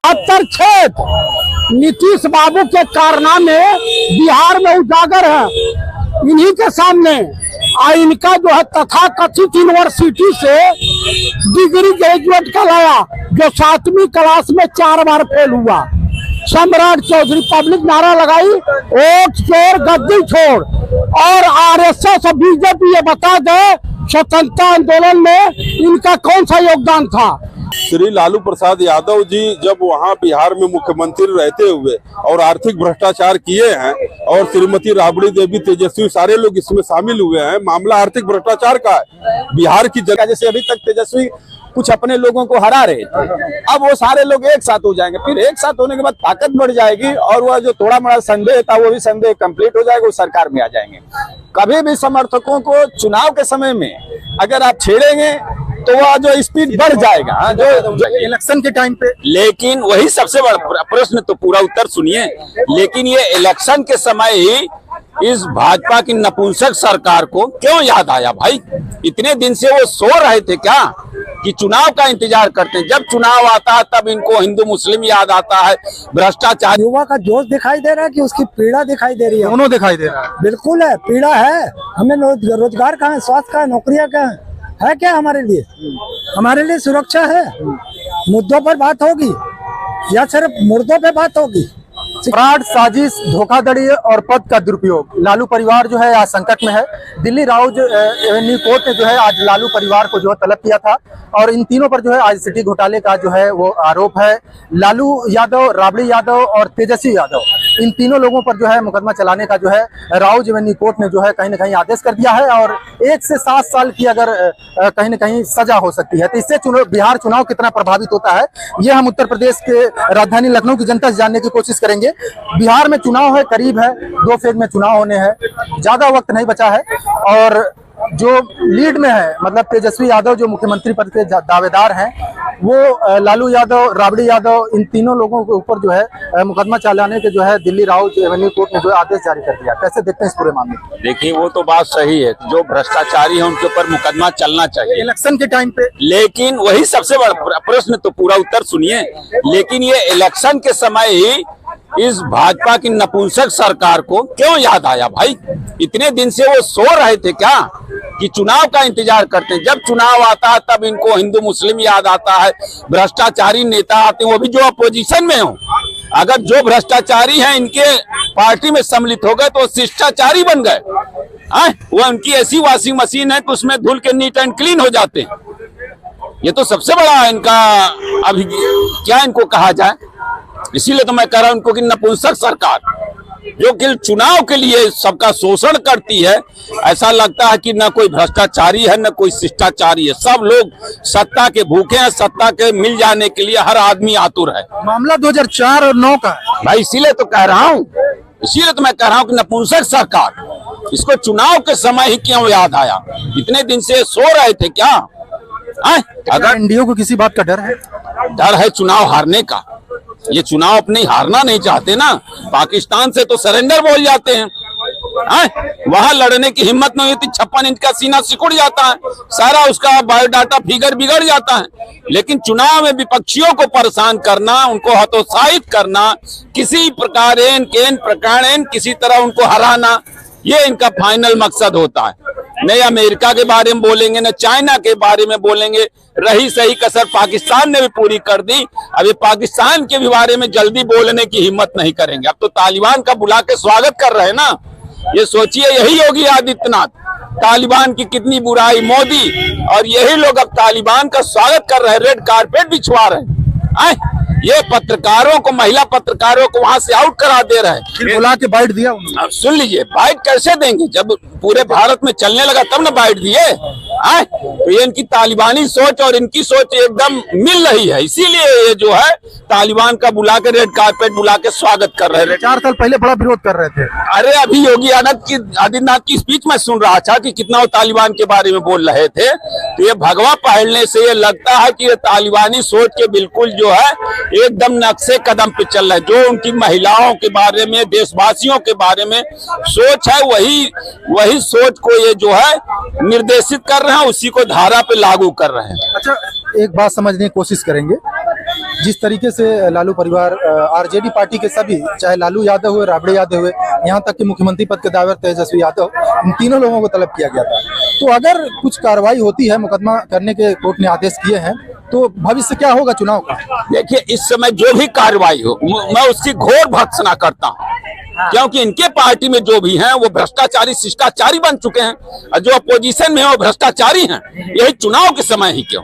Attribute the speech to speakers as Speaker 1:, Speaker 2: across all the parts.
Speaker 1: खेत नीतीश बाबू के कारनामे बिहार में उजागर है। इन्हीं के सामने इनका जो है तथाकथित यूनिवर्सिटी से डिग्री ग्रेजुएट का लाया, जो 7वीं क्लास में 4 बार फेल हुआ। सम्राट चौधरी पब्लिक नारा लगाई, वोट चोर गद्दी छोड़। और आरएसएस और बीजेपी ये बता दे स्वतंत्रता आंदोलन में इनका कौन सा योगदान था।
Speaker 2: श्री लालू प्रसाद यादव जी जब वहाँ बिहार में मुख्यमंत्री रहते हुए और आर्थिक भ्रष्टाचार किए हैं, और श्रीमती राबड़ी देवी, तेजस्वी, सारे लोग इसमें शामिल हुए हैं। मामला आर्थिक भ्रष्टाचार का है। बिहार की जगह जैसे अभी तक तेजस्वी कुछ अपने लोगों को हरा रहे थे, अब वो सारे लोग एक साथ हो जाएंगे, फिर एक साथ होने के बाद ताकत बढ़ जाएगी और वह जो थोड़ा बड़ा संदेह था वो भी संदेह कंप्लीट हो जाएगा, वो सरकार में आ जाएंगे। कभी भी समर्थकों को चुनाव के समय में अगर आप छेड़ेंगे तो वह जो स्पीड बढ़ जाएगा जो इलेक्शन के टाइम पे।
Speaker 3: लेकिन वही सबसे बड़ा प्रश्न, तो पूरा उत्तर सुनिए। लेकिन ये इलेक्शन के समय ही इस भाजपा की नपुंसक सरकार को क्यों याद आया भाई? इतने दिन से वो सो रहे थे क्या कि चुनाव का इंतजार करते हैं? जब चुनाव आता है तब इनको हिंदू मुस्लिम याद आता है, भ्रष्टाचार।
Speaker 1: युवा का जोश दिखाई दे रहा है कि उसकी पीड़ा दिखाई दे रही है?
Speaker 4: दोनों दिखाई दे रहा है।
Speaker 1: बिल्कुल है, पीड़ा है। हमें रोजगार कहाँ है, स्वास्थ्य कहाँ है, नौकरियाँ कहाँ है क्या हमारे लिए? हमारे लिए सुरक्षा है? मुद्दों पर बात होगी या सिर्फ मुर्दों पे बात होगी?
Speaker 4: फ्रॉड, साजिश, धोखाधड़ी और पद का दुरुपयोग। लालू परिवार जो है आज संकट में है। दिल्ली राउज एवेन्यू कोर्ट ने जो है आज लालू परिवार को जो है तलब किया था, और इन तीनों पर जो है आज सिटी घोटाले का जो है वो आरोप है। लालू यादव, राबड़ी यादव और तेजस्वी यादव, इन तीनों लोगों पर जो है मुकदमा चलाने का जो है राउज एवेन्यू कोर्ट ने जो है कहीं न कहीं आदेश कर दिया है, और 1 से 7 साल की अगर कहीं न कहीं सजा हो सकती है। तो इससे बिहार चुनाव कितना प्रभावित होता है, ये हम उत्तर प्रदेश के राजधानी लखनऊ की जनता से जानने की कोशिश करेंगे। बिहार में चुनाव है, करीब है 2 फेज में चुनाव होने हैं, ज्यादा वक्त नहीं बचा है। और जो लीड में है, मतलब तेजस्वी यादव जो मुख्यमंत्री पद के दावेदार हैं, वो लालू यादव, राबड़ी यादव, इन तीनों लोगों के ऊपर जो है मुकदमा चलाने के जो है दिल्ली राउज एवेन्यू कोर्ट ने जो है आदेश जारी कर दिया। कैसे देखते हैं इस पूरे मामले को?
Speaker 3: देखिए, वो तो बात सही है, जो भ्रष्टाचारी है उनके ऊपर मुकदमा चलना चाहिए
Speaker 4: इलेक्शन के टाइम पे।
Speaker 3: लेकिन वही सबसे बड़ा प्रश्न, तो पूरा उत्तर सुनिए। लेकिन ये इलेक्शन के समय ही इस भाजपा की नपुंसक सरकार को क्यों याद आया भाई? इतने दिन से वो सो रहे थे क्या कि चुनाव का इंतजार करते हैं? जब चुनाव आता है तब इनको हिंदू मुस्लिम याद आता है, भ्रष्टाचारी नेता आते हैं, वो भी जो अपोजिशन में हो। अगर जो भ्रष्टाचारी हैं इनके पार्टी में सम्मिलित हो गए तो शिष्टाचारी बन गए। वो उनकी ऐसी वॉशिंग मशीन है कि उसमें धुल के नीट एंड क्लीन हो जाते हैं। ये तो सबसे बड़ा इनका अभी क्या इनको कहा जाए, इसीलिए तो मैं कह रहा हूं इनको कि नपुंसक सरकार जो कि चुनाव के लिए सबका शोषण करती है। ऐसा लगता है कि न कोई भ्रष्टाचारी है न कोई शिष्टाचारी है, सब लोग सत्ता के भूखे हैं, सत्ता के मिल जाने के लिए हर आदमी आतुर है।
Speaker 4: मामला 2004 और 9 का है
Speaker 3: भाई, इसीलिए तो कह रहा हूँ, इसीलिए तो मैं कह रहा हूँ कि नपुंसक सरकार, इसको चुनाव के समय ही क्यों याद आया? इतने दिन से सो रहे थे क्या?
Speaker 4: अगर एनडीए को किसी बात का डर है?
Speaker 3: डर है चुनाव हारने का। ये चुनाव अपने हारना नहीं चाहते ना। पाकिस्तान से तो सरेंडर बोल जाते हैं, वहां लड़ने की हिम्मत नहीं होती। 56 इंच का सीना सिकुड़ जाता है, सारा उसका बायोडाटा फिगर बिगड़ जाता है। लेकिन चुनाव में विपक्षियों को परेशान करना, उनको हतोत्साहित करना, किसी प्रकार किसी तरह उनको हराना, ये इनका फाइनल मकसद होता है। न अमेरिका के बारे में बोलेंगे, न चाइना के बारे में बोलेंगे। रही सही कसर पाकिस्तान ने भी पूरी कर दी। अब ये पाकिस्तान के भी बारे में जल्दी बोलने की हिम्मत नहीं करेंगे। अब तो तालिबान का बुला के स्वागत कर रहे हैं ना। ये सोचिए, यही योगी आदित्यनाथ, तालिबान की कितनी बुराई, मोदी, और यही लोग अब तालिबान का स्वागत कर रहे हैं, रेड कारपेट बिछवा रहे हैं। ये पत्रकारों को, महिला पत्रकारों को वहां से आउट करा दे रहे हैं।
Speaker 4: बुला के बाइट दिया उन्होंने।
Speaker 3: अब सुन लीजिए, बाइट कैसे देंगे? जब पूरे भारत में चलने लगा तब ना बाइट दिए। तो ये इनकी तालिबानी सोच और इनकी सोच एकदम मिल रही है, इसीलिए ये जो है तालिबान का बुला के रेड कारपेट बुला के स्वागत कर रहे हैं।
Speaker 4: 4 साल पहले बड़ा विरोध कर रहे थे।
Speaker 3: अरे अभी योगी आदित्यनाथ की स्पीच में सुन रहा था कि कितना वो तालिबान के बारे में बोल रहे थे। तो ये भगवा पहनने से ये लगता है कि ये तालिबानी सोच के बिल्कुल जो है एकदम नक्शे कदम पे चल रहा है। जो उनकी महिलाओं के बारे में, देशवासियों के बारे में सोच है, वही सोच को ये जो है निर्देशित कर रहे हैं, उसी को धारा पे लागू कर रहे हैं।
Speaker 4: अच्छा, एक बात समझने की कोशिश करेंगे जिस तरीके से लालू परिवार आरजेडी पार्टी के सभी, चाहे लालू यादव हुए, राबड़ी यादव हुए, यहाँ तक कि मुख्यमंत्री पद के दावेदार तेजस्वी यादव, इन तीनों लोगों को तलब किया गया था। तो अगर कुछ कार्रवाई होती है, मुकदमा करने के कोर्ट ने आदेश किए हैं, तो भविष्य क्या होगा चुनाव का?
Speaker 3: देखिए, इस समय जो भी कार्रवाई हो मैं उसकी घोर भर्त्सना करता हूँ, क्योंकि इनके पार्टी में जो भी हैं वो भ्रष्टाचारी शिष्टाचारी बन चुके हैं, और जो अपोजिशन में है वो भ्रष्टाचारी हैं। यही चुनाव के समय ही क्यों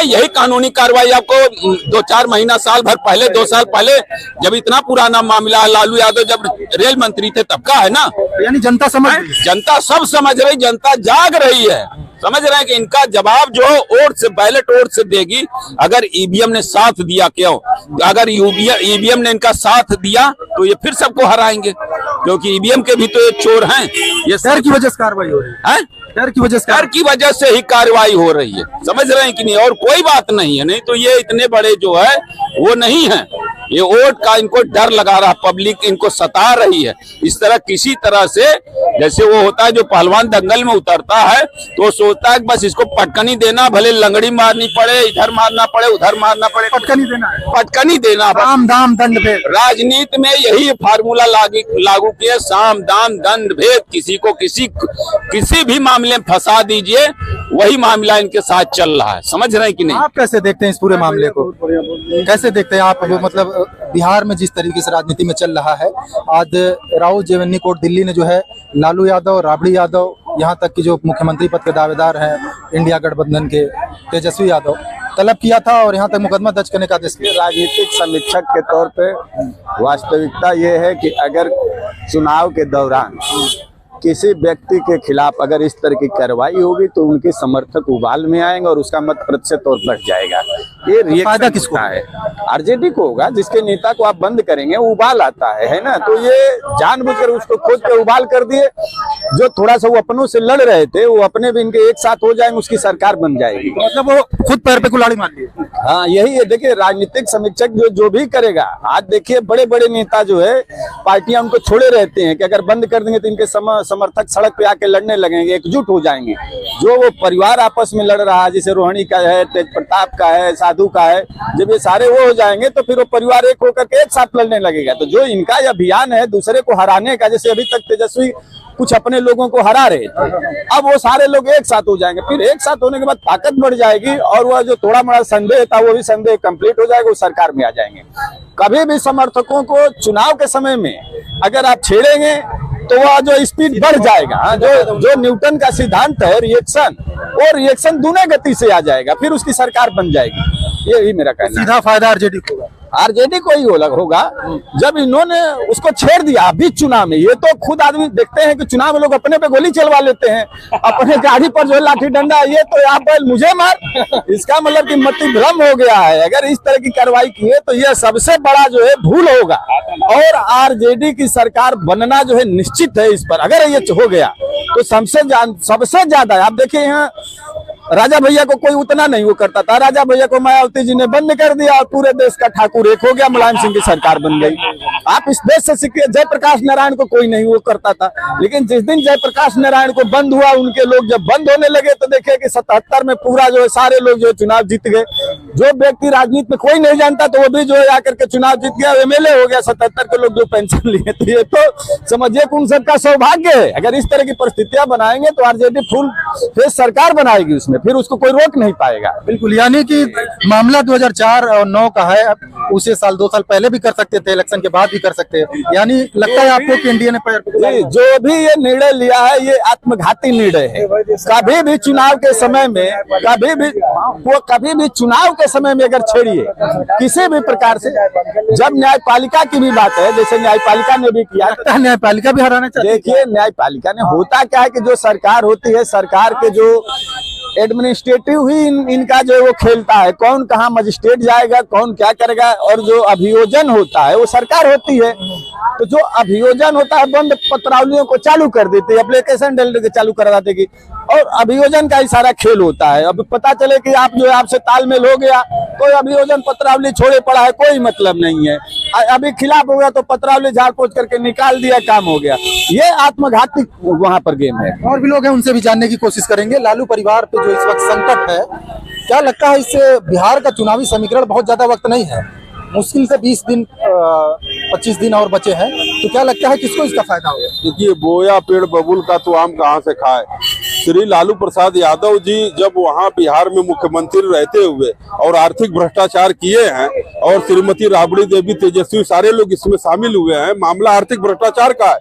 Speaker 3: यही कानूनी कार्रवाई आपको 2-4 महीना, साल भर पहले, 2 साल पहले, जब इतना पुराना मामला लालू यादव जब रेल मंत्री थे तब का है ना।
Speaker 4: यानी जनता समझ,
Speaker 3: जनता सब समझ रही, जनता जाग रही है, समझ रहे हैं कि इनका जवाब जो वोट से, बैलेट वोट से देगी। अगर ईवीएम ने साथ दिया, क्यों, अगर ईवीएम ने इनका साथ दिया तो ये फिर सबको हराएंगे, क्योंकि ईवीएम के भी तो ये चोर हैं। ये
Speaker 4: डर की वजह से कार्रवाई हो रही है, डर की वजह से
Speaker 3: ही कार्रवाई हो रही है, समझ रहे हैं कि नहीं। और कोई बात नहीं है, नहीं तो ये इतने बड़े जो है वो नहीं है। ये वोट का इनको डर लगा रहा, पब्लिक इनको सता रही है। इस तरह किसी तरह से, जैसे वो होता है जो पहलवान दंगल में उतरता है तो सोचता है बस इसको पटकनी देना, भले लंगड़ी मारनी पड़े, इधर मारना पड़े, उधर मारना पड़े, पटकनी देना,
Speaker 4: साम दाम दंड भेद।
Speaker 3: राजनीति में यही फार्मूला लागू किया, साम दाम दंड भेद। किसी को किसी भी मामले में फंसा दीजिए, वही मामला इनके साथ चल रहा है, समझ रहे हैं कि नहीं।
Speaker 4: आप कैसे देखते हैं इस पूरे मामले को, कैसे देखते हैं आप? मतलब बिहार में जिस तरीके से राजनीति में चल रहा है, आज राउत जेवन्नी कोर्ट दिल्ली ने जो है लालू यादव, राबड़ी यादव, यहाँ तक कि जो मुख्यमंत्री पद के दावेदार हैं इंडिया गठबंधन के तेजस्वी यादव, तलब किया था और यहाँ तक मुकदमा दर्ज करने का आदेश किया।
Speaker 5: राजनीतिक समीक्षक के तौर पे वास्तविकता ये है कि अगर चुनाव के दौरान किसी व्यक्ति के खिलाफ अगर इस तरह की कार्रवाई होगी तो उनके समर्थक उबाल में आएंगे और उसका मत प्रतिशत और बढ़ जाएगा। ये रिएक्शन किसका है? आरजेडी को होगा, जिसके नेता को आप बंद करेंगे वो उबाल आता है ना। तो ये जानबूझकर उसको खोज के उबाल कर दिए। जो थोड़ा सा वो अपनों से लड़ रहे थे वो अपने भी इनके एक साथ हो जाएंगे, उसकी सरकार बन जाएगी।
Speaker 4: मतलब वो खुद पैर पे कुल्हाड़ी मार लिए।
Speaker 5: हाँ, यही है। देखिए, राजनीतिक समीक्षक जो भी करेगा, आज देखिए बड़े बड़े नेता जो है पार्टियां उनको छोड़े रहते हैं कि अगर बंद कर देंगे तो इनके समर्थक सड़क पे आके लड़ने लगेंगे, एकजुट हो जाएंगे। जो वो परिवार आपस में लड़ रहा है, जैसे रोहिणी का है, तेज प्रताप का है, साधु का है, जब ये सारे वो हो जाएंगे तो फिर वो परिवार एक होकर के एक साथ लड़ने लगेगा। तो जो इनका ये अभियान है दूसरे को हराने का, जैसे अभी तक तेजस्वी कुछ अपने लोगों को हरा रहे थे, अब वो सारे लोग एक साथ हो जाएंगे। फिर एक साथ होने के बाद ताकत बढ़ जाएगी और वह जो थोड़ा मोड़ा संदेह था वो भी संदेह कंप्लीट हो जाएगा, वो सरकार में आ जाएंगे। कभी भी समर्थकों को चुनाव के समय में अगर आप छेड़ेंगे तो वह जो स्पीड बढ़ जाएगा, जो न्यूटन का सिद्धांत है रिएक्शन, वो रिएक्शन दूने गति से आ जाएगा, फिर उसकी सरकार बन जाएगी। यही मेरा कहना है।
Speaker 4: सीधा फायदा आरजेडी को होगा,
Speaker 5: आरजेडी को ही होगा। जब इन्होंने उसको छेड़ दिया बीच चुनाव में, ये तो खुद आदमी देखते हैं कि चुनाव में लोग अपने पे गोली चलवा लेते हैं, अपने गाड़ी पर जो है लाठी डंडा, ये तो यहाँ पर मुझे मार, इसका मतलब कि मति भ्रम हो गया है। अगर इस तरह की कार्रवाई की है तो यह सबसे बड़ा जो है भूल होगा और आरजेडी की सरकार बनना जो है निश्चित है। इस पर अगर ये हो गया तो सबसे ज्यादा आप देखिए, यहाँ राजा भैया को कोई उतना नहीं वो करता था, राजा भैया को मायावती जी ने बंद कर दिया और पूरे देश का ठाकुर एक हो गया, मुलायम सिंह की सरकार बन गई। आप इस देश से सीखिए, जयप्रकाश नारायण को कोई नहीं वो करता था, लेकिन जिस दिन जयप्रकाश नारायण को बंद हुआ, उनके लोग जब बंद होने लगे तो देखे कि 77 में पूरा जो है सारे लोग जो है चुनाव जीत गए। जो व्यक्ति राजनीति में कोई नहीं जानता तो वो भी जो है आकर के चुनाव जीत गया, एमएलए हो गया। 77 के लोग जो पेंशन लिए, तो ये तो समझिए कि उन सबका सौभाग्य है। अगर इस तरह की परिस्थितियां बनाएंगे तो आरजेडी फुल फेस सरकार बनाएगी, उसमें फिर उसको कोई रोक नहीं पाएगा।
Speaker 4: बिल्कुल, यानी कि मामला 2004 और 9 का है, उसे 2 साल पहले भी कर सकते थे, इलेक्शन के बाद भी कर सकते हैं। यानी लगता है आपको कि इंडिया ने
Speaker 5: जो भी ये निर्णय लिया है ये आत्मघाती निर्णय है। कभी भी चुनाव के समय में कभी भी चुनाव के समय में अगर छेड़िए किसी भी प्रकार से, जब न्यायपालिका की भी बात है, जैसे न्यायपालिका ने भी किया,
Speaker 4: न्यायपालिका भी हराना चाहिए।
Speaker 5: देखिए, न्यायपालिका ने होता क्या है कि जो सरकार होती है, सरकार के जो एडमिनिस्ट्रेटिव ही इनका जो वो खेलता है, कौन कहाँ मजिस्ट्रेट जाएगा, कौन क्या करेगा, और जो अभियोजन होता है वो सरकार होती है। तो जो अभियोजन होता है बंद पत्रावलियों को चालू कर देते हैं, एप्लीकेशन डाल के चालू करा देते की, और अभियोजन का ही सारा खेल होता है। अब पता चले कि आप जो है आपसे तालमेल हो गया तो अभियोजन पत्रावली छोड़े पड़ा है, कोई मतलब नहीं है। अभी खिलाफ हो गया तो पत्रावली झाड़ पोछ करके निकाल दिया, काम हो गया। ये आत्मघाती वहां पर गेम है।
Speaker 4: और भी लोग हैं, उनसे भी जानने की कोशिश करेंगे। लालू परिवार पे जो इस वक्त संकट है क्या लगता है इससे बिहार का चुनावी समीकरण बहुत ज्यादा वक्त नहीं है, मुश्किल से 20 दिन 25 दिन और बचे हैं, तो क्या लगता है किसको इसका फायदा होगा?
Speaker 2: देखिए, बोया पेड़ बबूल का तो आम कहाँ से खाए। श्री लालू प्रसाद यादव जी जब वहाँ बिहार में मुख्यमंत्री रहते हुए और आर्थिक भ्रष्टाचार किए हैं, और श्रीमती राबड़ी देवी, तेजस्वी, सारे लोग इसमें शामिल हुए हैं। मामला आर्थिक भ्रष्टाचार का है,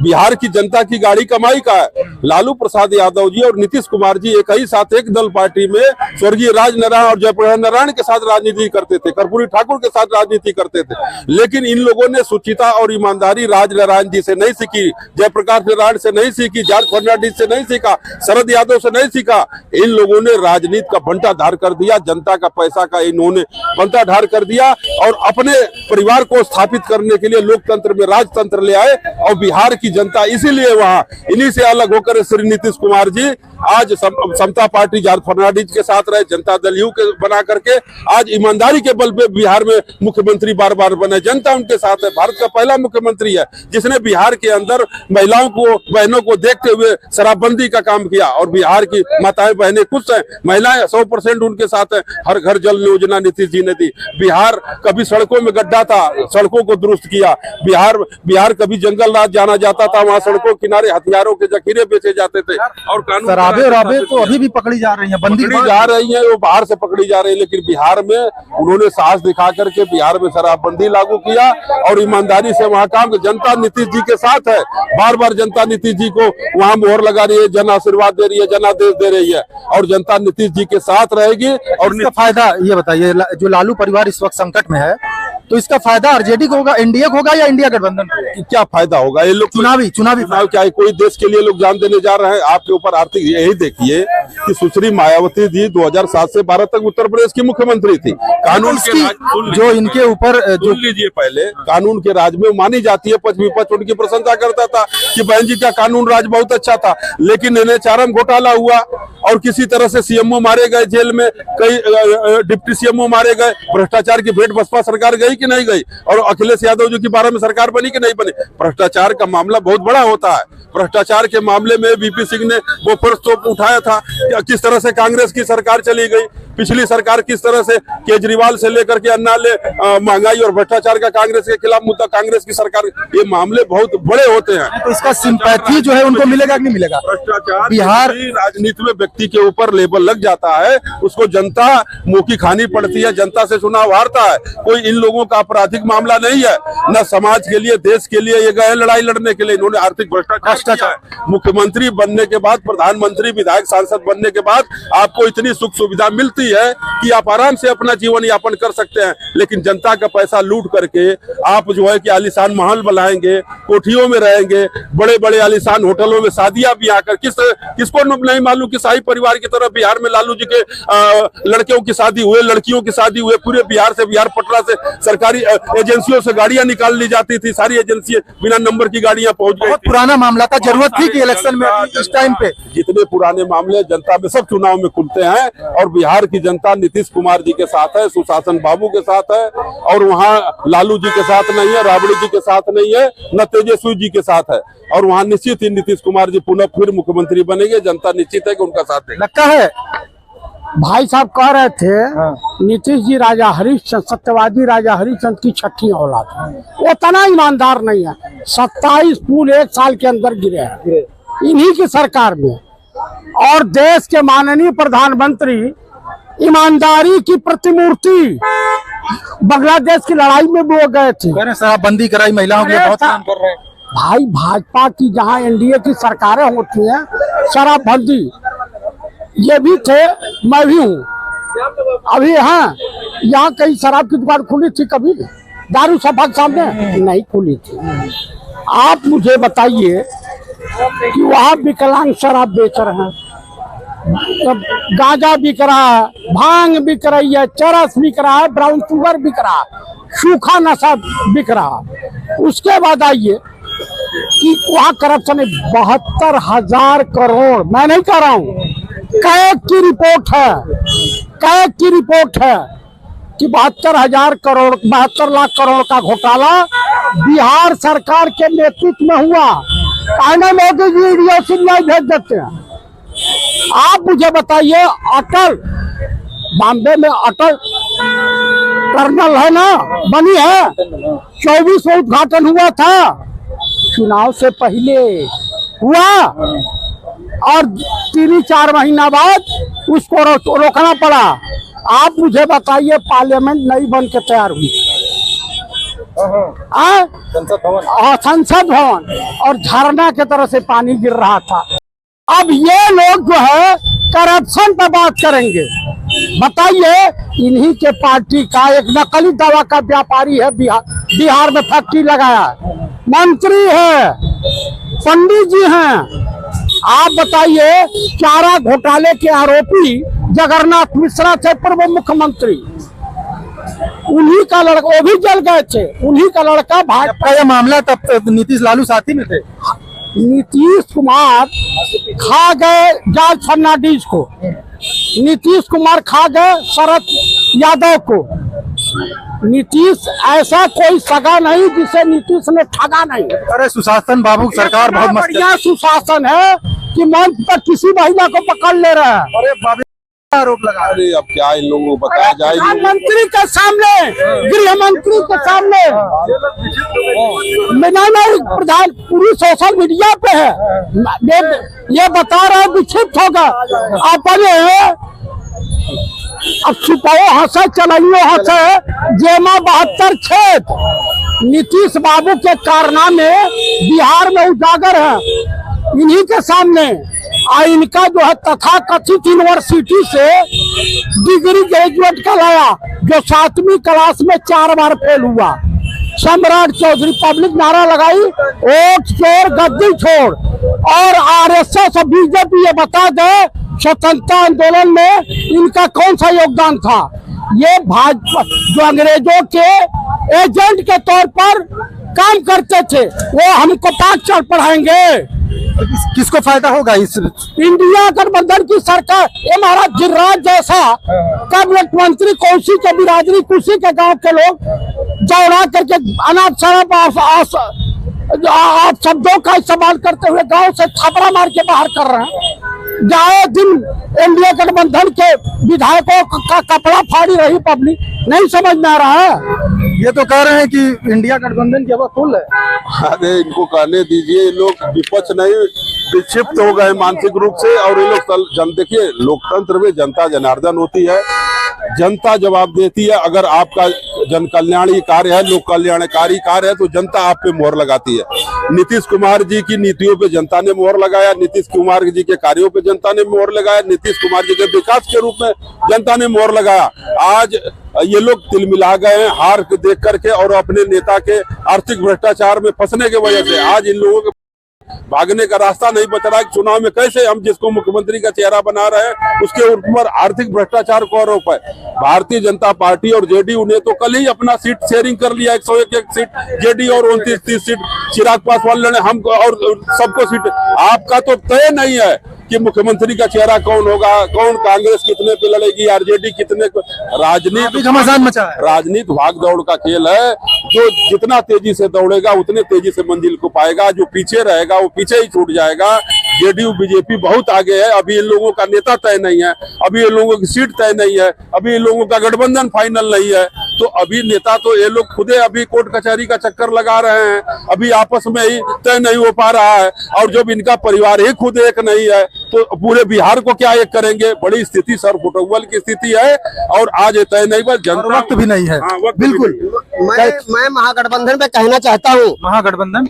Speaker 2: बिहार की जनता की गाड़ी कमाई का है। लालू प्रसाद यादव जी और नीतीश कुमार जी एक ही साथ एक दल पार्टी में स्वर्गीय राजनारायण और जयप्रकाश नारायण के साथ राजनीति करते थे, कर्पूरी ठाकुर के साथ राजनीति करते थे। लेकिन इन लोगों ने सुचिता और ईमानदारी राजनारायण जी से नहीं सीखी, जयप्रकाश नारायण से नहीं सीखी, जॉर्ज फर्नांडिस से नहीं सीखा, शरद यादव से नहीं सीखा। इन लोगों ने राजनीति का बंटाढार कर दिया, जनता का पैसा का इन्होंने बंटाढार कर दिया और अपने परिवार को स्थापित करने के लिए लोकतंत्र में राजतंत्र ले आए। और बिहार की जनता इसीलिए वहां इन्हीं से अलग होकर श्री नीतीश कुमार जी आज समता पार्टी जॉर्ज फर्नांडिस के साथ रहे, जनता दल यू के बना करके आज ईमानदारी के बल पे बिहार में मुख्यमंत्री बार बार बने। जनता उनके साथ है। भारत का पहला मुख्यमंत्री है जिसने बिहार के अंदर महिलाओं को, बहनों को देखते हुए शराबबंदी का काम किया, और बिहार की माताएं बहनें खुश हैं, महिलाएं 100% उनके साथ है। हर घर जल योजना नीतीश जी ने दी। बिहार कभी सड़कों में गड्ढा था, सड़कों को दुरुस्त किया। बिहार कभी जंगल राज जाना जाता था, वहाँ सड़कों किनारे हथियारों के जखीरे बेचे जाते थे। और कानून
Speaker 4: शराबें तो अभी भी पकड़ी जा रही हैं,
Speaker 2: पकड़ी जा रही है, वो बाहर से पकड़ी जा रही है। लेकिन बिहार में उन्होंने साहस दिखा करके बिहार में शराबबंदी लागू किया और ईमानदारी से वहाँ काम। जनता नीतीश जी के साथ है, बार बार जनता नीतीश जी को वहाँ मोहर लगा रही है, जन आशीर्वाद दे रही है, जनादेश दे रही है, और जनता नीतीश जी के साथ रहेगी। और
Speaker 4: इसका फायदा ये बताइए, जो लालू परिवार इस वक्त संकट में है, तो इसका फायदा आरजेडी को होगा, एनडीए को होगा या इंडिया गठबंधन को?
Speaker 2: क्या फायदा होगा? ये लोग
Speaker 4: चुनावी
Speaker 2: क्या है, कोई देश के लिए लोग जान देने जा रहे हैं आपके ऊपर आर्थिक। यही देखिए कि सुश्री मायावती जी 2007 से 12 तक उत्तर प्रदेश की मुख्यमंत्री थी। कानून के राज
Speaker 4: जो इनके ऊपर जो
Speaker 2: लीजिए, पहले कानून के राज में मानी जाती है, पक्ष विपक्ष उनकी प्रशंसा करता था कि बहन जी का कानून राज बहुत अच्छा था। लेकिन NHRM घोटाला हुआ और किसी तरह से सीएमओ मारे गए, जेल में कई डिप्टी सीएमओ मारे गए। भ्रष्टाचार की भेंट बसपा सरकार गई कि नहीं गई? और अखिलेश यादव जी की 12 में सरकार बनी कि नहीं बनी? भ्रष्टाचार का मामला बहुत बड़ा होता है। भ्रष्टाचार के मामले में VP सिंह ने वो तोप उठाया था। किस तरह से कांग्रेस की सरकार चली गई, पिछली सरकार किस तरह से केजरीवाल से लेकर के अन्ना ले महंगाई और भ्रष्टाचार का कांग्रेस के खिलाफ मुद्दा, कांग्रेस की सरकार, ये मामले बहुत बड़े होते हैं।
Speaker 4: तो इसका सिंपैथी जो है उनको मिलेगा कि नहीं मिलेगा?
Speaker 2: भ्रष्टाचार
Speaker 4: बिहार
Speaker 2: राजनीति में व्यक्ति के ऊपर लेबल लग जाता है, उसको जनता मुंह की खानी पड़ती है, जनता से चुनाव हारता है। कोई इन लोगों का आपराधिक मामला नहीं है, न समाज के लिए, देश के लिए ये गए लड़ाई लड़ने के लिए। इन्होंने आर्थिक भ्रष्टाचार। मुख्यमंत्री बनने के बाद, प्रधानमंत्री, विधायक, सांसद बनने के बाद आपको इतनी सुख सुविधा मिलती है कि आप आराम से अपना जीवन यापन कर सकते हैं। लेकिन जनता का पैसा लूट करके आप जो है कि आलीशान महल बनाएंगे, कोठियों में रहेंगे, बड़े बड़े आलीशान होटलों में शादियां भी आकर, किसको नहीं मालूम कि शाही परिवार की तरफ बिहार में लालू जी के लड़कियों की शादी हुए, लड़कियों की शादी हुए। पूरे बिहार से, बिहार पटना से सरकारी एजेंसियों से गाड़ियां निकाल ली जाती थी, सारी एजेंसियां बिना नंबर की गाड़ियां पहुंच गई।
Speaker 4: बहुत पुराना मामला था, जरूरत थी कि इलेक्शन में इस टाइम पे
Speaker 2: जितने पुराने मामले जनता में सब चुनाव में खुलते हैं। और बिहार की जनता नीतीश कुमार जी के साथ है, सुशासन बाबू के साथ है, और वहाँ लालू जी के साथ नहीं है, राबड़ी जी के साथ नहीं है, न तेजस्वी जी के साथ है। और वहाँ निश्चित ही नीतीश कुमार जी पुनः फिर मुख्यमंत्री बनेंगे। जनता निश्चित है कि उनका साथ है।
Speaker 4: लगता है
Speaker 1: भाई साहब कह रहे थे नीतीश जी राजा हरिश्चंद्र, सत्यवादी राजा हरिश्चंद्र की छठी औलाद है। वो इतना ईमानदार नहीं है। 27 पुल 1 साल के अंदर गिरे हैं इन्हीं की सरकार में। और देश के माननीय प्रधानमंत्री ईमानदारी की प्रतिमूर्ति, बांग्लादेश की लड़ाई में भी वो गए थे,
Speaker 4: शराबबंदी कराई, महिलाओं के लिए बहुत काम कर रहे हैं।
Speaker 1: भाई भाजपा की जहां NDA की सरकारें होती हैं, शराबबंदी ये भी थे, मैं भी हूँ। अभी हाँ, यहाँ कहीं शराब की दुकान खुली थी कभी? दारू सभा के सामने नहीं खुली थी। आप मुझे बताइए कि वहाँ विकलांग शराब बेच रहे हैं, गांजा बिक रहा है, भांग बिक रही है, चरस बिक रहा है, ब्राउन शुगर बिक रहा है, सूखा नशा बिक रहा है। उसके बाद आइए कि वहाँ करप्शन है 72,000 करोड़। मैं नहीं कह रहा हूँ, कैग की रिपोर्ट है, कैग की रिपोर्ट है कि 72,000 करोड़, 72 लाख करोड़ का घोटाला बिहार सरकार के नेतृत्व में हुआ। कहने मोदी जी वीडियो भेज देते हैं। आप मुझे बताइए, अटल बॉम्बे में अटल टनल है ना, बनी है, 24 में उद्घाटन हुआ था, चुनाव से पहले हुआ और 3-4 महीना बाद उसको रोकना पड़ा। आप मुझे बताइए, पार्लियामेंट नहीं बन के तैयार हुई, संसद भवन, और झरना की तरह से पानी गिर रहा था। अब ये लोग जो है करप्शन पर बात करेंगे। बताइए, इन्हीं के पार्टी का एक नकली दवा का व्यापारी है, बिहार में फैक्ट्री लगाया, मंत्री है, पंडित जी हैं। आप बताइए, चारा घोटाले के आरोपी जगन्नाथ मिश्रा थे, पूर्व मुख्यमंत्री, उन्हीं का लड़का, वो भी जल गए थे, उन्हीं का लड़का
Speaker 4: भाजपा। यह मामला तब नीतीश लालू साथी में थे।
Speaker 1: नीतीश कुमार खा गए जॉर्ज फर्नांडिस को, नीतीश कुमार खा गए शरद यादव को। नीतीश ऐसा कोई सगा नहीं जिसे नीतीश ने ठगा नहीं।
Speaker 4: अरे सुशासन बाबू सरकार बहुत
Speaker 1: बढ़िया सुशासन है कि मंच पर किसी महिला को पकड़ ले रहा है।
Speaker 4: अरे आरोप लगा।
Speaker 2: अरे अब क्या इन लोगों को बताया जाए,
Speaker 1: प्रधानमंत्री के सामने, गृह मंत्री के सामने, नहीं प्रधान पूरी सोशल मीडिया पे है, ये बता रहा है विक्षिप्त होगा। अपने अब छुपाओ हंसे, चलाइयो हंसे, जेमा 72 खेत नीतीश बाबू के कारनामे बिहार में उजागर है। इन्हीं के सामने इनका जो है तथाकथित यूनिवर्सिटी से डिग्री ग्रेजुएट का लाया, जो 7वीं क्लास में 4 बार फेल हुआ। सम्राट चौधरी पब्लिक नारा लगाई, वोट चोर गद्दी छोड़, और आरएसएस और बीजेपी ये बता दे स्वतंत्रता आंदोलन में इनका कौन सा योगदान था। ये भाजपा जो अंग्रेजों के एजेंट के तौर पर काम करते थे, वो हमको पाठ चढ़ पढ़ाएंगे।
Speaker 4: किसको फायदा होगा इस
Speaker 1: इंडिया गठबंधन की सरकार? ये महाराज गिरिराज जैसा कैबिनेट मंत्री, कौशी के बिरादरी, कुशी के गांव के लोग दौड़ा करके अनाप शनाप आप शब्दों का इस्तेमाल करते हुए गांव से थपड़ा मार के बाहर कर रहे हैं। जाए दिन इंडिया गठबंधन के विधायकों का कपड़ा फाड़ी रही पब्लिक, नहीं समझ में आ रहा है।
Speaker 4: ये तो कह रहे हैं कि इंडिया गठबंधन की हवा फुल है।
Speaker 2: अरे इनको कहने दीजिए, ये लोग विपक्ष नहीं विक्षिप्त हो गए मानसिक रूप से। और ये लोग देखिए, लोकतंत्र में जनता जनार्दन होती है, जनता जवाब देती है। अगर आपका जन कल्याणी कार्य है, लोक कल्याणकारी कार्य है, तो जनता आप पे मोहर लगाती है। नीतीश कुमार जी की नीतियों पे जनता ने मोहर लगाया, नीतीश कुमार जी के कार्यों पे जनता ने मोहर लगाया, नीतीश कुमार जी के विकास के रूप में जनता ने मोहर लगाया। आज ये लोग तिलमिला गए हैं हार देख करके, और अपने नेता के आर्थिक भ्रष्टाचार में फंसने की वजह से आज इन लोगों के भागने का रास्ता नहीं बच रहा है। चुनाव में कैसे हम जिसको मुख्यमंत्री का चेहरा बना रहे हैं उसके ऊपर आर्थिक भ्रष्टाचार को आरोप है। भारतीय जनता पार्टी और जेडीयू ने तो कल ही अपना सीट शेयरिंग कर लिया, 101 सीट जेडीयू और 29-30 सीट चिराग पासवान लड़े, हम और सबको सीट। आपका तो तय नहीं है कि मुख्यमंत्री का चेहरा कौन होगा, कौन कांग्रेस कितने पे लड़ेगी, आरजेडी कितने पे। राजनीति भाग दौड़ का खेल है। जो जितना तेजी से दौड़ेगा उतने तेजी से मंजिल को पाएगा, जो पीछे रहेगा वो पीछे ही छूट जाएगा। जेडीयू बीजेपी बहुत आगे है, अभी इन लोगों का नेता तय नहीं है, अभी इन लोगों की सीट तय नहीं है, अभी इन लोगों का गठबंधन फाइनल नहीं है। तो अभी नेता तो ये लोग खुदे अभी कोर्ट कचहरी का चक्कर लगा रहे हैं, अभी आपस में ही तय नहीं हो पा रहा है। और जब इनका परिवार ही खुद एक नहीं है तो पूरे बिहार को क्या एक करेंगे। बड़ी स्थिति सर फुटबॉल की स्थिति है, और आज तय नहीं, बस जनता
Speaker 4: वक्त भी नहीं है।
Speaker 1: बिल्कुल।
Speaker 6: मैं महागठबंधन पे कहना चाहता हूँ, महागठबंधन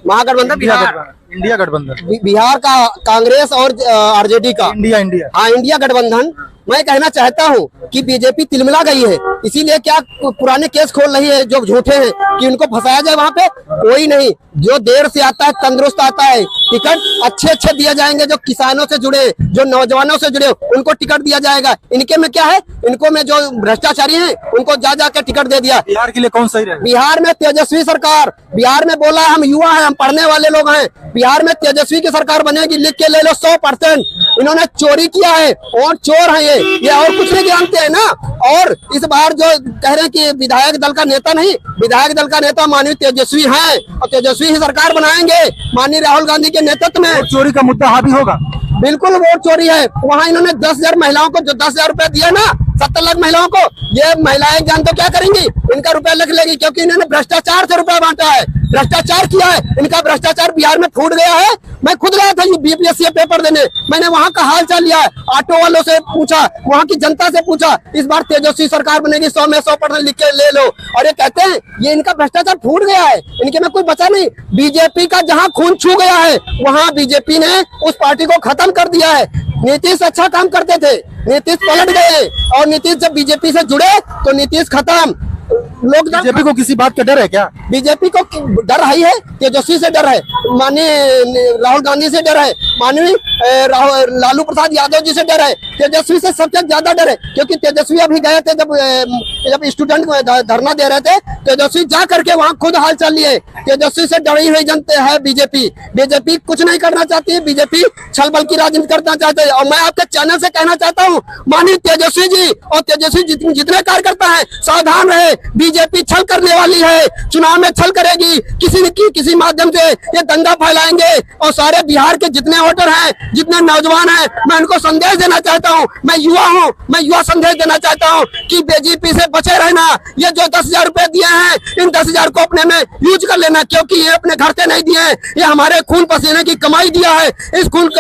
Speaker 4: इंडिया गठबंधन,
Speaker 6: बिहार का कांग्रेस और आरजेडी का इंडिया गठबंधन। मैं कहना चाहता हूं कि बीजेपी तिलमिला गई है, इसीलिए क्या पुराने केस खोल रही है जो झूठे हैं कि उनको फंसाया जाए। वहां पे कोई नहीं, जो देर से आता है तंदुरुस्त आता है। टिकट अच्छे दिए जाएंगे, जो किसानों से जुड़े, जो नौजवानों से जुड़े, उनको टिकट दिया जाएगा। इनके में क्या है, इनको में जो भ्रष्टाचारी हैं उनको जा के टिकट दे दिया।
Speaker 4: बिहार के लिए कौन सही रहे?
Speaker 6: बिहार में तेजस्वी सरकार, बिहार में बोला हम युवा हैं, हम पढ़ने वाले लोग हैं, बिहार में तेजस्वी की सरकार बनेगी, लिख के ले लो 100%। इन्होंने चोरी किया है और चोर है ये और कुछ नहीं जानते हैं ना। और इस बार जो कह रहे हैं कि विधायक दल का नेता नहीं, विधायक दल का नेता माननीय तेजस्वी है, और तेजस्वी ही सरकार बनाएंगे माननीय राहुल गांधी के नेतृत्व में।
Speaker 4: चोरी का मुद्दा हावी होगा,
Speaker 6: बिल्कुल वोट चोरी है। वहाँ इन्होंने 10,000 महिलाओं को जो 10,000 रुपए दिया ना, 70 लाख महिलाओं को। ये महिलाएं जान तो क्या करेंगी, इनका रुपया लिख लेगी, क्योंकि इन्होंने भ्रष्टाचार से रुपया बांटा है, भ्रष्टाचार किया है। इनका भ्रष्टाचार बिहार में फूट गया है। मैं खुद गया था बीपीएससी पेपर देने, मैंने वहां का हाल चाल लिया है, ऑटो वालों से पूछा, वहां की जनता से पूछा। इस बार तेजस्वी सरकार बनेगी, 100 में 100% लिख के ले लो। और ये कहते हैं ये इनका भ्रष्टाचार फूट गया है, इनके में कोई बचा नहीं। बीजेपी का जहां खून छू गया है वहां बीजेपी ने उस पार्टी को खत्म कर दिया है। नीतीश अच्छा काम करते थे, नीतीश पलट गए, और नीतीश जब बीजेपी से जुड़े तो नीतीश खत्म। लोग
Speaker 4: बीजेपी को किसी बात का डर है क्या?
Speaker 6: बीजेपी को डर ही है, तेजस्वी से डर है, माननीय राहुल गांधी से डर है, माननीय लालू प्रसाद यादव जी से डर है, तेजस्वी से सबसे ज्यादा डर है। क्योंकि तेजस्वी अभी गए थे जब स्टूडेंट धरना दे रहे थे, तेजस्वी जा करके वहां खुद हाल चाल लिए। तेजस्वी से डरी हुई जनता है बीजेपी। बीजेपी कुछ नहीं करना चाहती है, बीजेपी छल बल की राजनीति करना चाहते हैं। और मैं आपके चैनल से कहना चाहता हूँ, माननीय तेजस्वी जी और तेजस्वी जितने कार्यकर्ता हैं, सावधान रहे। बीजेपी छल करने वाली है, चुनाव में छल करेगी, किसी माध्यम से ये दंगा फैलाएंगे। और सारे बिहार के जितने वोटर हैं, जितने नौजवान हैं, मैं उनको संदेश देना चाहता हूँ, मैं युवा हूँ, मैं युवा संदेश देना चाहता हूँ कि बीजेपी से बचे रहना। ये जो 10,000 रुपए दिए हैं, इन 10,000 को अपने में यूज कर लेना, क्योंकि ये अपने घर से नहीं दिए हैं, ये हमारे खून पसीने की कमाई दिया है। इस खून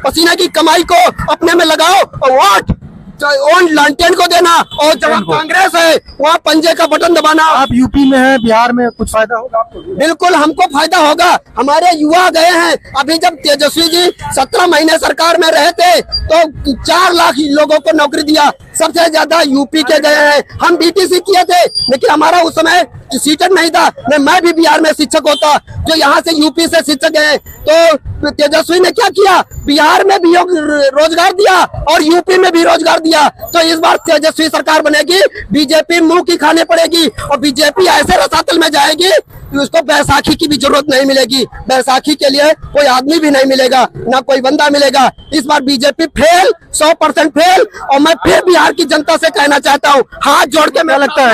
Speaker 6: पसीने की कमाई को अपने में लगाओ और वोट लालटेन को देना। और जब कांग्रेस है वहाँ पंजे का बटन दबाना।
Speaker 4: आप यूपी में हैं, बिहार में कुछ फायदा होगा आपको?
Speaker 6: बिल्कुल हमको फायदा होगा। हमारे युवा गए हैं, अभी जब तेजस्वी जी 17 महीने सरकार में रहे थे तो 4 लाख लोगों को नौकरी दिया, सबसे ज्यादा यूपी के गए हैं। हम बीटीसी किए थे, लेकिन हमारा उस समय शिक्षक नहीं था, मैं भी बिहार में शिक्षक होता, जो यहाँ से यूपी से शिक्षक गए। तो तेजस्वी ने क्या किया, बिहार में भी रोजगार दिया और यूपी में भी रोजगार दिया। तो इस बार तेजस्वी सरकार बनेगी, बीजेपी मुंह की खाने पड़ेगी, और बीजेपी ऐसे रसातल में जाएगी कि उसको बैसाखी की भी जरूरत नहीं मिलेगी। बैसाखी के लिए कोई आदमी भी नहीं मिलेगा, ना कोई बंदा मिलेगा। इस बार बीजेपी फेल, 100% फेल। और मैं फिर बिहार की जनता से कहना चाहता हूँ, हाथ जोड़ के मैं लगता है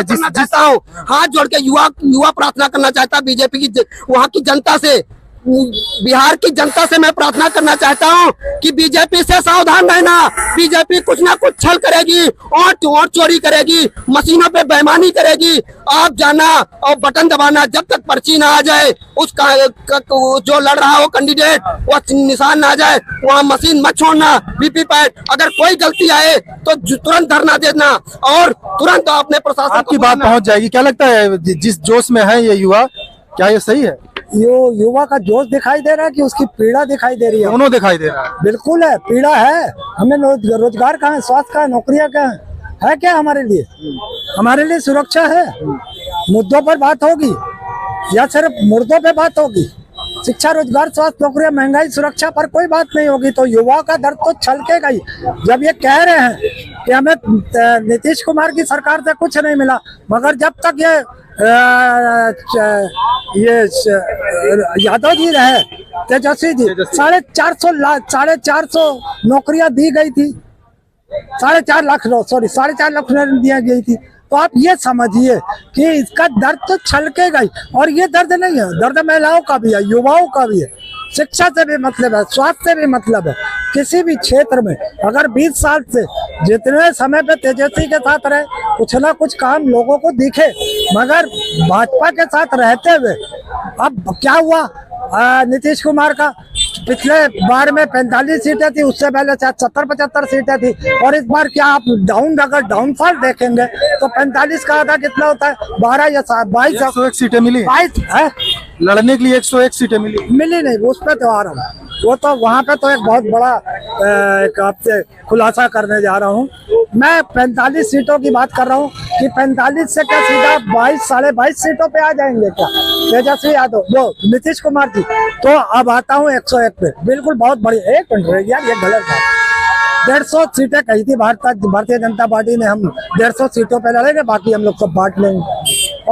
Speaker 6: हाथ जोड़ के युवा प्रार्थना करना चाहता है बीजेपी की, वहाँ की जनता से, बिहार की जनता से मैं प्रार्थना करना चाहता हूँ कि बीजेपी से सावधान रहना। बीजेपी कुछ ना कुछ छल करेगी, वोट चोरी करेगी, मशीनों पे बेईमानी करेगी। आप जाना और बटन दबाना, जब तक पर्ची ना आ जाए, उसका जो लड़ रहा हो कैंडिडेट, वो निशान ना आ जाए, वहाँ मशीन मत छोड़ना, वीवीपैट। अगर कोई गलती आए तो तुरंत धरना देना और तुरंत अपने प्रशासन।
Speaker 4: आपकी बात पहुँच जाएगी। क्या लगता है जिस जोश में है ये युवा, क्या ये सही है?
Speaker 1: युवा का जोश दिखाई दे रहा है कि उसकी पीड़ा दिखाई दे रही है?
Speaker 4: दोनों दिखाई दे रहा है।
Speaker 1: बिल्कुल है, पीड़ा है। हमें रोजगार कहाँ है, स्वास्थ्य कहाँ है, नौकरियाँ कहाँ है क्या हमारे लिए? हमारे लिए सुरक्षा है? मुद्दों पर बात होगी या सिर्फ मुर्दों पे बात होगी? शिक्षा, रोजगार, स्वास्थ्य, नौकरियां, महंगाई, सुरक्षा पर कोई बात नहीं होगी तो युवा का दर्द तो छलकेगा ही। जब ये कह रहे हैं कि हमें नीतीश कुमार की सरकार से कुछ नहीं मिला, मगर जब तक ये यादव जी रहे, तेजस्वी जी, 450 नौकरियां दी गई थी, 4.5 लाख दी गई थी। तो आप ये समझिए कि इसका दर्द तो छलकेगा ही। और ये दर्द नहीं है, दर्द महिलाओं का भी है, युवाओं का भी है। शिक्षा से भी मतलब है, स्वास्थ्य से भी मतलब है। किसी भी क्षेत्र में अगर 20 साल से जितने समय पे तेजस्वी के साथ रहे, कुछ ना कुछ काम लोगों को दिखे, मगर भाजपा के साथ रहते हुए अब क्या हुआ? नीतीश कुमार का पिछले बार में 45 सीटें थी, उससे पहले शायद 70-75 सीटें थी, और इस बार क्या आप अगर डाउनफॉल देखेंगे तो 45 का आधा कितना होता है? 12 या 22।
Speaker 4: 101 सीटें मिली,
Speaker 1: 22 है
Speaker 4: लड़ने के लिए 101 सीटें मिली
Speaker 1: नहीं, उस पे तो आ रहा हूँ। वो तो वहाँ पे तो एक बहुत बड़ा आपसे खुलासा करने जा रहा हूँ। मैं 45 सीटों की बात कर रहा हूँ कि 45 से क्या सीधा 22, 22.5 सीटों पे आ जाएंगे क्या तेजस्वी यादव, वो नीतीश कुमार जी? तो अब आता हूँ 101 पे। बिल्कुल बहुत बड़ी, एक मिनट यार, ये गलत बात। 150 सीटें कही थी भारतीय जनता पार्टी ने, हम 150 सीटों पे लड़ेंगे, बाकी हम लोग सब बांट लेंगे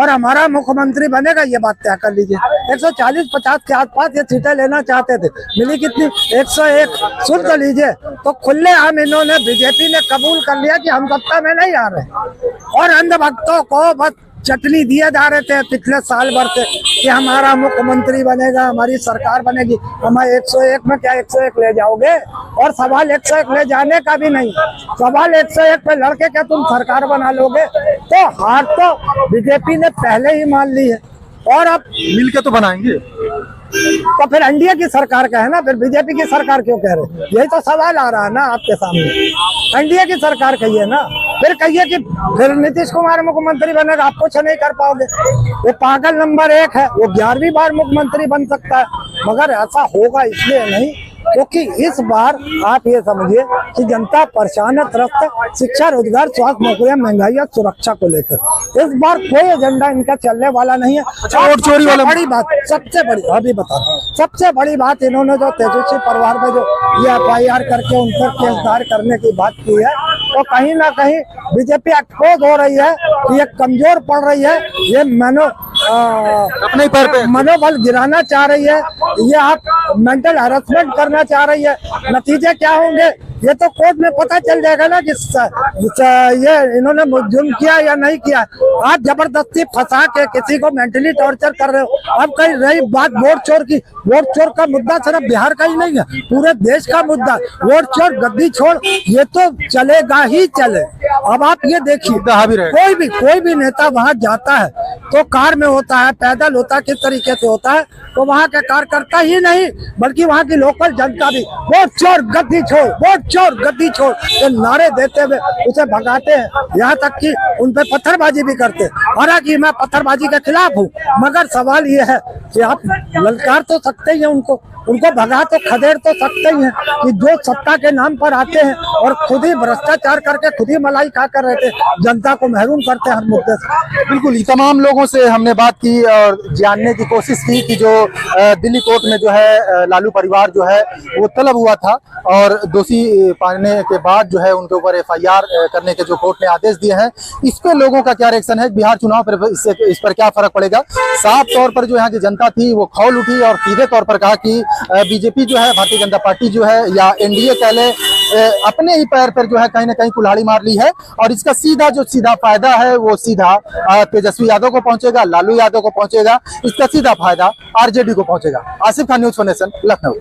Speaker 1: और हमारा मुख्यमंत्री बनेगा। ये बात तय कर लीजिए। 140-50 के आसपास ये सीटें लेना चाहते थे, मिली कितनी? 101। सुन तो लीजिए, तो खुले आम इन्होंने, बीजेपी ने कबूल कर लिया कि हम सत्ता में नहीं आ रहे और अंधभक्तों को बस चटनी दिए जा रहे थे पिछले साल भर से कि हमारा मुख्यमंत्री बनेगा, हमारी सरकार बनेगी। हमें 101 में क्या 101 ले जाओगे? और सवाल 101 ले जाने का भी नहीं, सवाल 101 पे लड़के क्या तुम सरकार बना लोगे? तो हार तो बीजेपी ने पहले ही मान ली है और अब
Speaker 4: मिलके तो बनाएंगे।
Speaker 1: तो फिर एनडीए की सरकार का है ना, फिर बीजेपी की सरकार क्यों कह रहे? यही तो सवाल आ रहा है ना आपके सामने। एनडीए की सरकार कहिए ना, फिर कहिए कि फिर नीतीश कुमार मुख्यमंत्री बनेगा, आप कुछ नहीं कर पाओगे। वो पागल नंबर 1 है, वो 11वीं बार मुख्यमंत्री बन सकता है, मगर ऐसा होगा इसलिए नहीं क्योंकि इस बार आप ये समझिए कि जनता परेशान है, त्रस्त है, शिक्षा, रोजगार, स्वास्थ्य, नौकरियां, महंगाई और सुरक्षा को लेकर। इस बार कोई एजेंडा इनका चलने वाला नहीं है।
Speaker 4: वोट चोरी वाला
Speaker 1: बड़ी बात, सबसे बड़ी अभी बता रहा हूं, सबसे बड़ी बात इन्होंने जो तेजस्वी परिवार में जो ये FIR करके उन पर केस दायर करने की बात की है, तो कहीं ना कहीं बीजेपी एक्सपोज हो रही है कि ये कमजोर पड़ रही है, ये
Speaker 4: अपने पैर पे
Speaker 1: मनोबल गिराना चाह रही है, ये आप मेंटल हैरेसमेंट करना चाह रही है। नतीजे क्या होंगे ये तो कोर्ट में पता चल जाएगा ना कि ये इन्होंने जुर्म किया या नहीं किया। आप जबरदस्ती फंसा के किसी को मेंटली टॉर्चर कर रहे हो। अब कहीं रही बात वोट चोर की, वोट चोर का मुद्दा सिर्फ बिहार का ही नहीं है, पूरे देश का मुद्दा। वोट चोर, गद्दी छोड़, ये तो चलेगा ही चले। अब आप ये देखिए, कोई भी नेता वहां जाता है तो कार में होता है, पैदल होता है, किस तरीके से होता है, तो वहाँ के कार्यकर्ता ही नहीं बल्कि वहाँ की लोकल जनता भी वोट चोर गद्दी छोड़, वोट चोर गद्दी छोड़ ये नारे देते हुए उसे भगाते हैं, यहाँ तक कि उन पे पत्थरबाजी भी करते हैं। हालांकि मैं पत्थरबाजी के खिलाफ हूँ, मगर सवाल ये है कि आप ललकार तो सकते ही हैं उनको भगा तो खदेड़ तो सकते ही हैं कि जो सत्ता के नाम पर आते हैं और खुद ही भ्रष्टाचार करके खुद ही मलाई खा कर रहते, जनता को महरूम करते हैं हर मुद्दे से।
Speaker 4: बिल्कुल, तमाम लोगों से हमने बात की और जानने की कोशिश की कि जो दिल्ली कोर्ट में जो है लालू परिवार जो है वो तलब हुआ था और दोषी पाने के बाद जो है उनके ऊपर FIR करने के जो कोर्ट ने आदेश दिए हैं, इस पे लोगों का क्या रिएक्शन है, बिहार चुनाव पर इस पर क्या फर्क पड़ेगा। साफ तौर पर जो यहाँ की जनता थी वो खौल उठी और सीधे तौर पर कहा कि बीजेपी जो है, भारतीय जनता पार्टी जो है या एनडीए कह ले, अपने ही पैर पर जो है कहीं ना कहीं कुल्हाड़ी मार ली है और इसका सीधा फायदा है वो सीधा तेजस्वी यादव को पहुंचेगा, लालू यादव को पहुंचेगा, इसका सीधा फायदा आरजेडी को पहुंचेगा। Asif Khan, news for nation, Lucknow.